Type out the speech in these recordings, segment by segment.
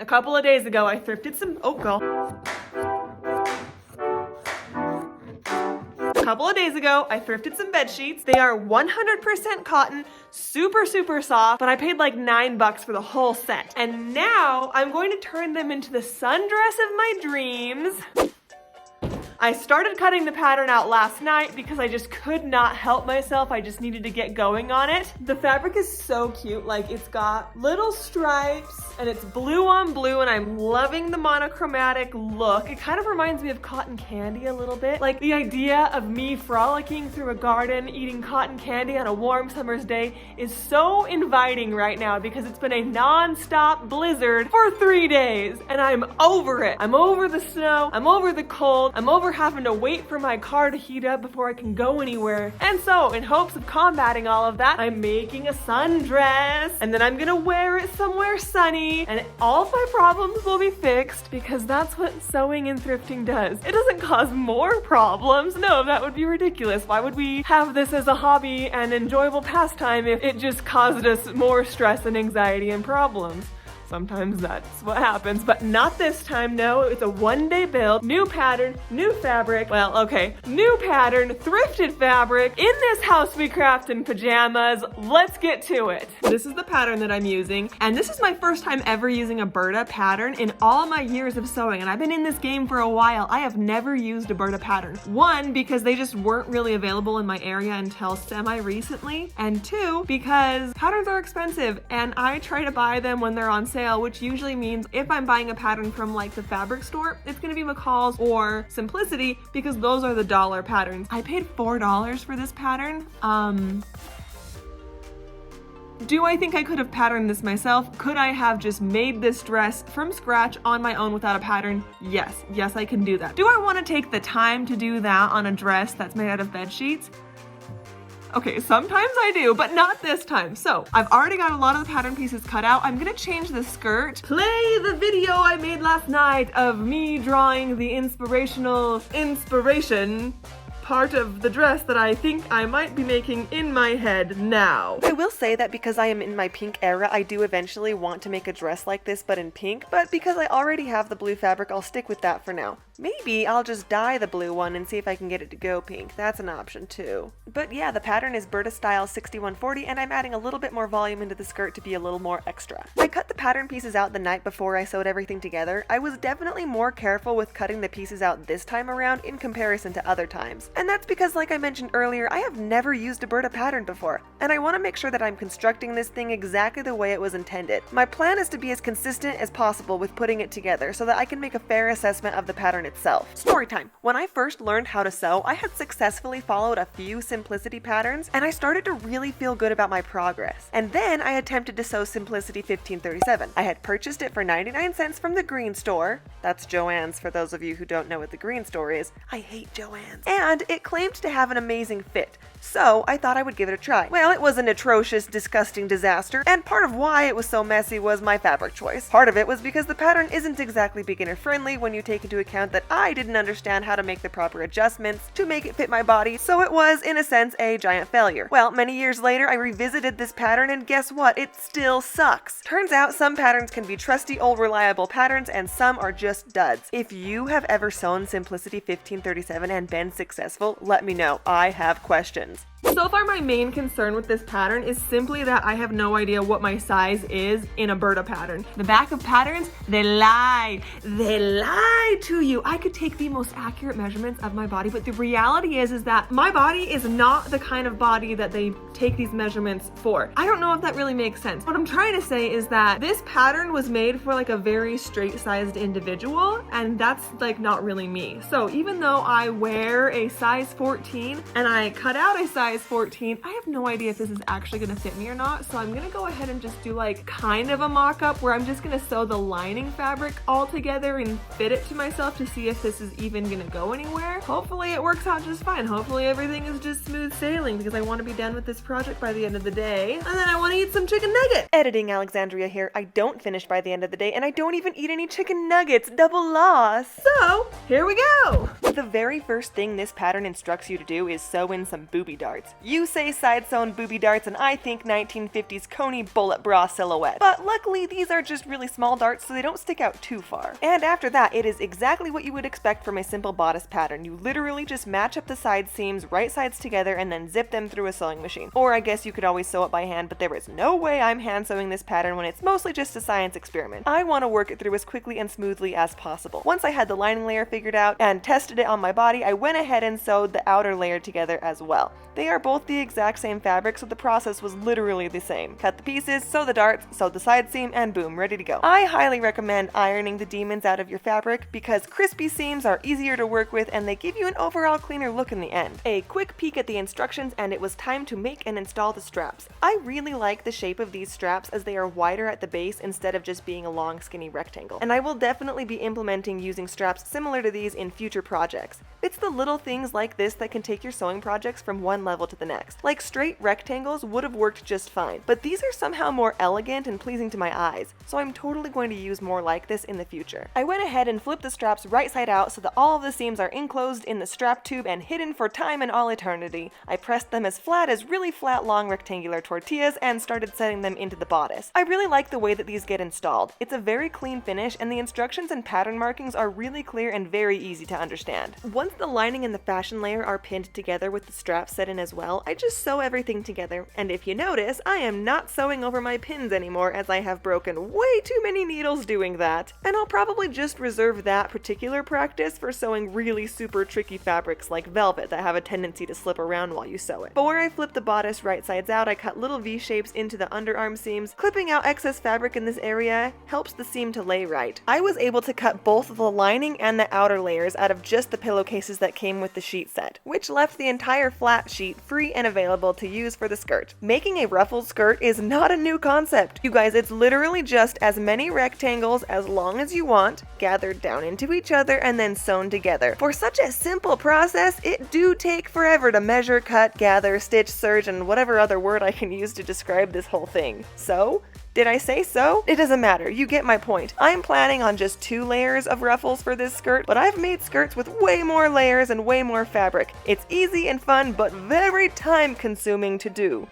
A couple of days ago, I thrifted some, oh girl. A couple of days ago, I thrifted some bed sheets. They are 100% cotton, super, super soft, but I paid like $9 for the whole set. And now I'm going to turn them into the sundress of my dreams. I started cutting the pattern out last night because I just could not help myself. I just needed to get going on it. The fabric is so cute. Like, it's got little stripes and it's blue on blue, and I'm loving the monochromatic look. It kind of reminds me of cotton candy a little bit. Like, the idea of me frolicking through a garden eating cotton candy on a warm summer's day is so inviting right now because it's been a non-stop blizzard for 3 days and I'm over it. I'm over the snow. I'm over the cold. I'm over having to wait for my car to heat up before I can go anywhere. And so, in hopes of combating all of that, I'm making a sundress, and then I'm gonna wear it somewhere sunny, and all of my problems will be fixed because that's what sewing and thrifting does. It doesn't cause more problems. No, that would be ridiculous. Why would we have this as a hobby and enjoyable pastime if it just caused us more stress and anxiety and problems? Sometimes that's what happens, but not this time, no. It's a one-day build, new pattern, new fabric. Well, okay, new pattern, thrifted fabric. In this house we craft in pajamas. Let's get to it. This is the pattern that I'm using, and this is my first time ever using a Berta pattern in all my years of sewing, and I've been in this game for a while. I have never used a Berta pattern. One, because they just weren't really available in my area until semi-recently, and two, because patterns are expensive, and I try to buy them when they're on sale, which usually means if I'm buying a pattern from like the fabric store, it's gonna be McCall's or Simplicity because those are the dollar patterns. I paid $4 for this pattern. Do I think I could have patterned this myself? Could I have just made this dress from scratch on my own without a pattern? Yes, I can do that. Do I want to take the time to do that on a dress that's made out of bed sheets? Okay, sometimes I do, but not this time. So I've already got a lot of the pattern pieces cut out. I'm gonna change the skirt. Play the video I made last night of me drawing the inspiration part of the dress that I think I might be making in my head now. I will say that because I am in my pink era, I do eventually want to make a dress like this, but in pink. But because I already have the blue fabric, I'll stick with that for now. Maybe I'll just dye the blue one and see if I can get it to go pink. That's an option too. But yeah, the pattern is Berta style 6140, and I'm adding a little bit more volume into the skirt to be a little more extra. I cut the pattern pieces out the night before I sewed everything together. I was definitely more careful with cutting the pieces out this time around in comparison to other times. And that's because, like I mentioned earlier, I have never used a Berta pattern before, and I want to make sure that I'm constructing this thing exactly the way it was intended. My plan is to be as consistent as possible with putting it together so that I can make a fair assessment of the pattern itself. Story time. When I first learned how to sew, I had successfully followed a few Simplicity patterns, and I started to really feel good about my progress. And then I attempted to sew Simplicity 1537. I had purchased it for 99 cents from the Green Store. That's Joann's for those of you who don't know what the Green Store is. I hate Joann's. And it claimed to have an amazing fit, so I thought I would give it a try. Well, it was an atrocious, disgusting disaster, and part of why it was so messy was my fabric choice. Part of it was because the pattern isn't exactly beginner friendly when you take into account that I didn't understand how to make the proper adjustments to make it fit my body, so it was, in a sense, a giant failure. Well, many years later, I revisited this pattern, and guess what? It still sucks. Turns out some patterns can be trusty, old, reliable patterns, and some are just duds. If you have ever sewn Simplicity 1537 and been successful, let me know. I have questions. So far, my main concern with this pattern is simply that I have no idea what my size is in a Berta pattern. The back of patterns, they lie. They lie to you. I could take the most accurate measurements of my body, but the reality is that my body is not the kind of body that they take these measurements for. I don't know if that really makes sense. What I'm trying to say is that this pattern was made for like a very straight-sized individual, and that's like not really me. So even though I wear a size 14 and I cut out a size 14, I have no idea if this is actually gonna fit me or not, so I'm gonna go ahead and just do like kind of a mock-up where I'm just gonna sew the lining fabric all together and fit it to myself to see if this is even gonna go anywhere. Hopefully it works out just fine. Hopefully everything is just smooth sailing because I want to be done with this project by the end of the day, and then I want to eat some chicken nuggets. Editing Alexandria here. I don't finish by the end of the day, and I don't even eat any chicken nuggets. Double loss. So here we go. The very first thing this pattern instructs you to do is sew in some booby darts. darts. You say side-sewn booby darts and I think 1950s Coney bullet bra silhouette. But luckily these are just really small darts so they don't stick out too far. And after that, it is exactly what you would expect from a simple bodice pattern. You literally just match up the side seams, right sides together, and then zip them through a sewing machine. Or I guess you could always sew it by hand, but there is no way I'm hand sewing this pattern when it's mostly just a science experiment. I want to work it through as quickly and smoothly as possible. Once I had the lining layer figured out and tested it on my body, I went ahead and sewed the outer layer together as well. They are both the exact same fabric, so the process was literally the same. Cut the pieces, sew the darts, sew the side seam, and boom, ready to go. I highly recommend ironing the demons out of your fabric because crispy seams are easier to work with and they give you an overall cleaner look in the end. A quick peek at the instructions and it was time to make and install the straps. I really like the shape of these straps as they are wider at the base instead of just being a long skinny rectangle. And I will definitely be implementing using straps similar to these in future projects. It's the little things like this that can take your sewing projects from one level to the next. Like straight rectangles would have worked just fine, but these are somehow more elegant and pleasing to my eyes, so I'm totally going to use more like this in the future. I went ahead and flipped the straps right side out so that all of the seams are enclosed in the strap tube and hidden for time and all eternity. I pressed them as flat as really flat long rectangular tortillas and started setting them into the bodice. I really like the way that these get installed. It's a very clean finish and the instructions and pattern markings are really clear and very easy to understand. Once the lining and the fashion layer are pinned together with the straps set in as well, I just sew everything together. And if you notice, I am not sewing over my pins anymore as I have broken way too many needles doing that. And I'll probably just reserve that particular practice for sewing really super tricky fabrics like velvet that have a tendency to slip around while you sew it. But where I flip the bodice right sides out, I cut little V-shapes into the underarm seams. Clipping out excess fabric in this area helps the seam to lay right. I was able to cut both the lining and the outer layers out of just the pillowcases that came with the sheet set, which left the entire flat sheet free and available to use for the skirt. Making a ruffled skirt is not a new concept. You guys, it's literally just as many rectangles as long as you want, gathered down into each other and then sewn together. For such a simple process, it do take forever to measure, cut, gather, stitch, serge, and whatever other word I can use to describe this whole thing. So? Did I say so? It doesn't matter, you get my point. I'm planning on just 2 layers of ruffles for this skirt, but I've made skirts with way more layers and way more fabric. It's easy and fun, but very time consuming to do.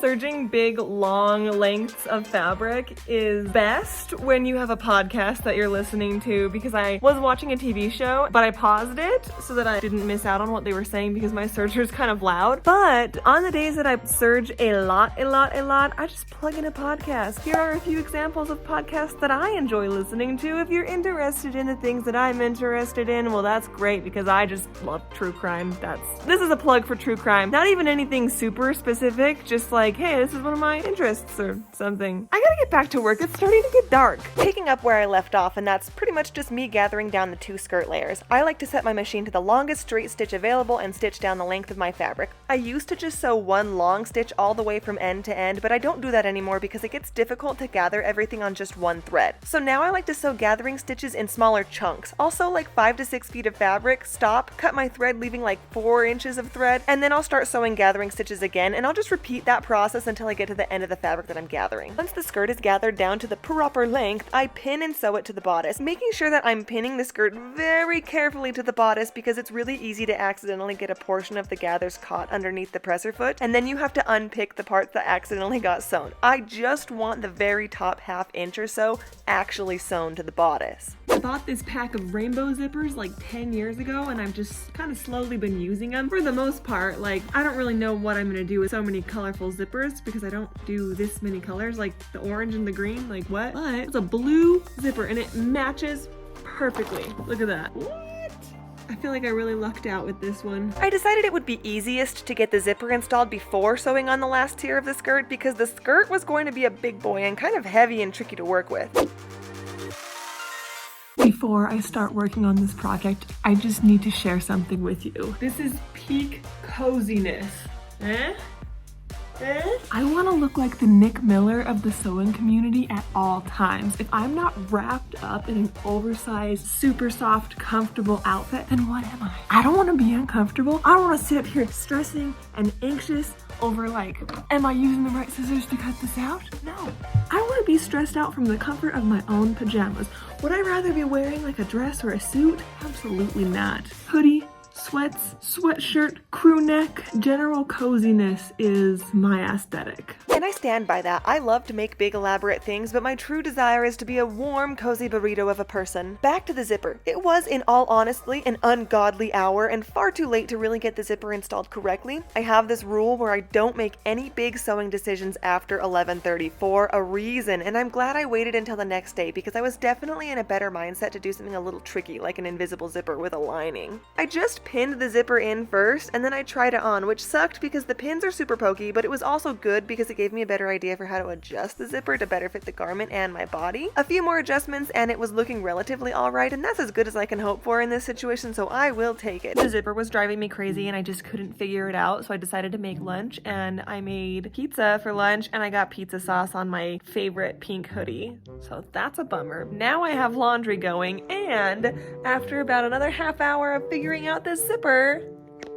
Serging big, long lengths of fabric is best when you have a podcast that you're listening to, because I was watching a TV show, but I paused it so that I didn't miss out on what they were saying because my serger is kind of loud. But on the days that I serge a lot, I just plug in a podcast. Here are a few examples of podcasts that I enjoy listening to. If you're interested in the things that I'm interested in, well, that's great because I just love true crime. This is a plug for true crime. Not even anything super specific, just like, hey, this is one of my interests or something. I gotta get back to work. It's starting to get dark. Picking up where I left off, and that's pretty much just me gathering down the 2 skirt layers. I like to set my machine to the longest straight stitch available and stitch down the length of my fabric. I used to just sew one long stitch all the way from end to end, but I don't do that anymore because it gets difficult to gather everything on just one thread. So now I like to sew gathering stitches in smaller chunks. Also like 5 to 6 feet of fabric, stop, cut my thread leaving like 4 inches of thread, and then I'll start sewing gathering stitches again, and I'll just repeat that process until I get to the end of the fabric that I'm gathering. Once the skirt is gathered down to the proper length, I pin and sew it to the bodice, making sure that I'm pinning the skirt very carefully to the bodice because it's really easy to accidentally get a portion of the gathers caught underneath the presser foot, and then you have to unpick the parts that accidentally got sewn. I just want the very top ½ inch or so actually sewn to the bodice. I bought this pack of rainbow zippers like 10 years ago, and I've just kind of slowly been using them. For the most part, like, I don't really know what I'm gonna do with so many colorful zippers because I don't do this many colors, like the orange and the green, like what? But it's a blue zipper and it matches perfectly. Look at that. What? I feel like I really lucked out with this one. I decided it would be easiest to get the zipper installed before sewing on the last tier of the skirt because the skirt was going to be a big boy and kind of heavy and tricky to work with. Before I start working on this project, I just need to share something with you. This is peak coziness. I want to look like the Nick Miller of the sewing community at all times. If I'm not wrapped up in an oversized, super soft, comfortable outfit, then what am I? I don't want to be uncomfortable. I don't want to sit up here stressing and anxious over like, am I using the right scissors to cut this out? No. I want to be stressed out from the comfort of my own pajamas. Would I rather be wearing like a dress or a suit? Absolutely not. Hoodie, sweats, sweatshirt, crew neck, general coziness is my aesthetic. And I stand by that. I love to make big elaborate things, but my true desire is to be a warm, cozy burrito of a person. Back to the zipper. It was, in all honesty, an ungodly hour and far too late to really get the zipper installed correctly. I have this rule where I don't make any big sewing decisions after 11:30 for a reason, and I'm glad I waited until the next day because I was definitely in a better mindset to do something a little tricky like an invisible zipper with a lining. I just pinned the zipper in first and then I tried it on, which sucked because the pins are super pokey, but it was also good because it gave me a better idea for how to adjust the zipper to better fit the garment and my body. A few more adjustments and it was looking relatively alright, and that's as good as I can hope for in this situation, so I will take it. The zipper was driving me crazy and I just couldn't figure it out, so I decided to make lunch, and I made pizza for lunch and I got pizza sauce on my favorite pink hoodie. So that's a bummer. Now I have laundry going, and after about another half hour of figuring out this zipper,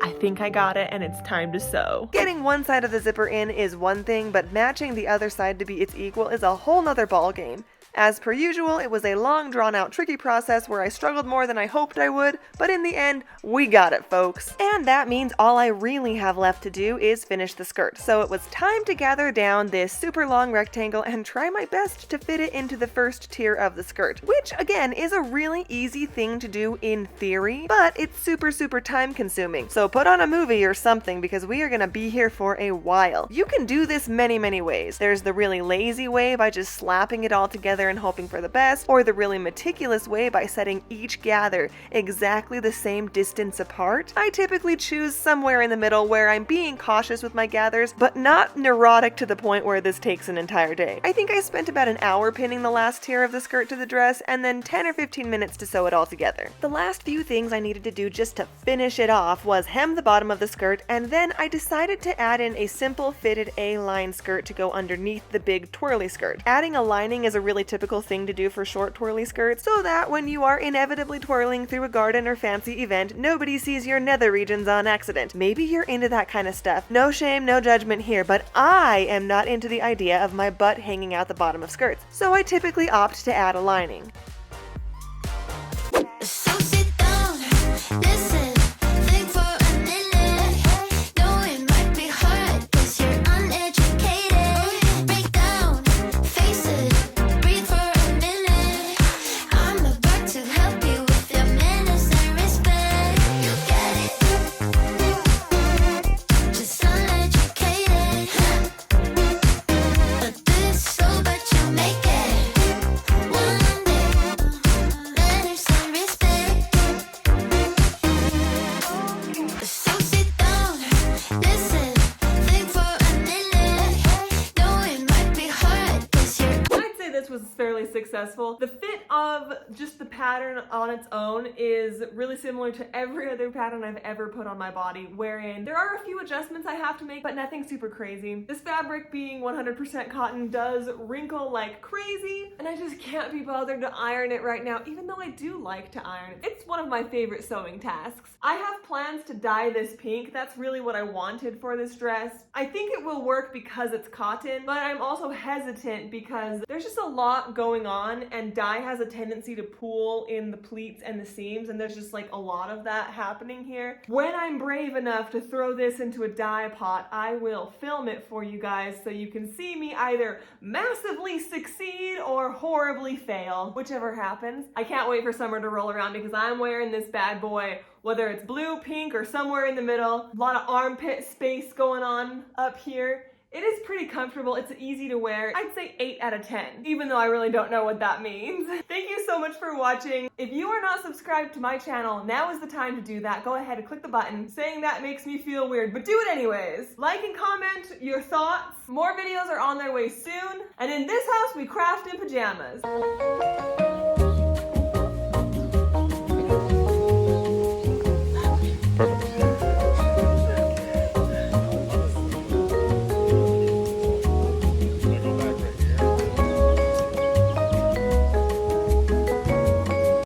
I think I got it and it's time to sew. Getting one side of the zipper in is one thing, but matching the other side to be its equal is a whole nother ballgame. As per usual, it was a long, drawn-out, tricky process where I struggled more than I hoped I would, but in the end, we got it, folks. And that means all I really have left to do is finish the skirt. So it was time to gather down this super long rectangle and try my best to fit it into the first tier of the skirt, which, again, is a really easy thing to do in theory, but it's super time-consuming. So put on a movie or something because we are gonna be here for a while. You can do this many ways. There's the really lazy way by just slapping it all together and hoping for the best, or the really meticulous way by setting each gather exactly the same distance apart. I typically choose somewhere in the middle where I'm being cautious with my gathers, but not neurotic to the point where this takes an entire day. I think I spent about an hour pinning the last tier of the skirt to the dress, and then 10 or 15 minutes to sew it all together. The last few things I needed to do just to finish it off was hem the bottom of the skirt, and then I decided to add in a simple fitted A-line skirt to go underneath the big twirly skirt. Adding a lining is a really typical thing to do for short twirly skirts, so that when you are inevitably twirling through a garden or fancy event, nobody sees your nether regions on accident. Maybe you're into that kind of stuff. No shame, no judgment here, but I am not into the idea of my butt hanging out the bottom of skirts, so I typically opt to add a lining. So sit down, listen, think for a minute. Know it might be hard, 'cause you're uneducated. Break down, face it, breathe for a minute. I'm about to help you with your manners and respect. You get it, just uneducated. But this so but you make it. One day, manners and respect. So sit down, listen, think for a minute. Know it might be hard, 'cause you're I'd say this was fairly successful. The fit of just the pattern on its own is really similar to every other pattern I've ever put on my body, wherein there are a few adjustments I have to make, but nothing super crazy. This fabric, being 100% cotton, does wrinkle like crazy, and I just can't be bothered to iron it right now, even though I do like to iron it. It's one of my favorite sewing tasks. I have plans to dye this pink. That's really what I wanted for this dress. I think it will work because it's cotton, but I'm also hesitant because there's just a lot going on, and dye has a tendency to pool in the pleats and the seams, and there's just like a lot of that happening here. When I'm brave enough to throw this into a dye pot, I will film it for you guys so you can see me either massively succeed or horribly fail, whichever happens. I can't wait for summer to roll around because I'm wearing this bad boy, whether it's blue, pink, or somewhere in the middle. A lot of armpit space going on up here. It is pretty comfortable. It's easy to wear. I'd say 8 out of 10, even though I really don't know what that means. Thank you so much for watching. If you are not subscribed to my channel, now is the time to do that. Go ahead and click the button. Saying that makes me feel weird, but do it anyways. Like and comment your thoughts. More videos are on their way soon. And in this house, we craft in pajamas.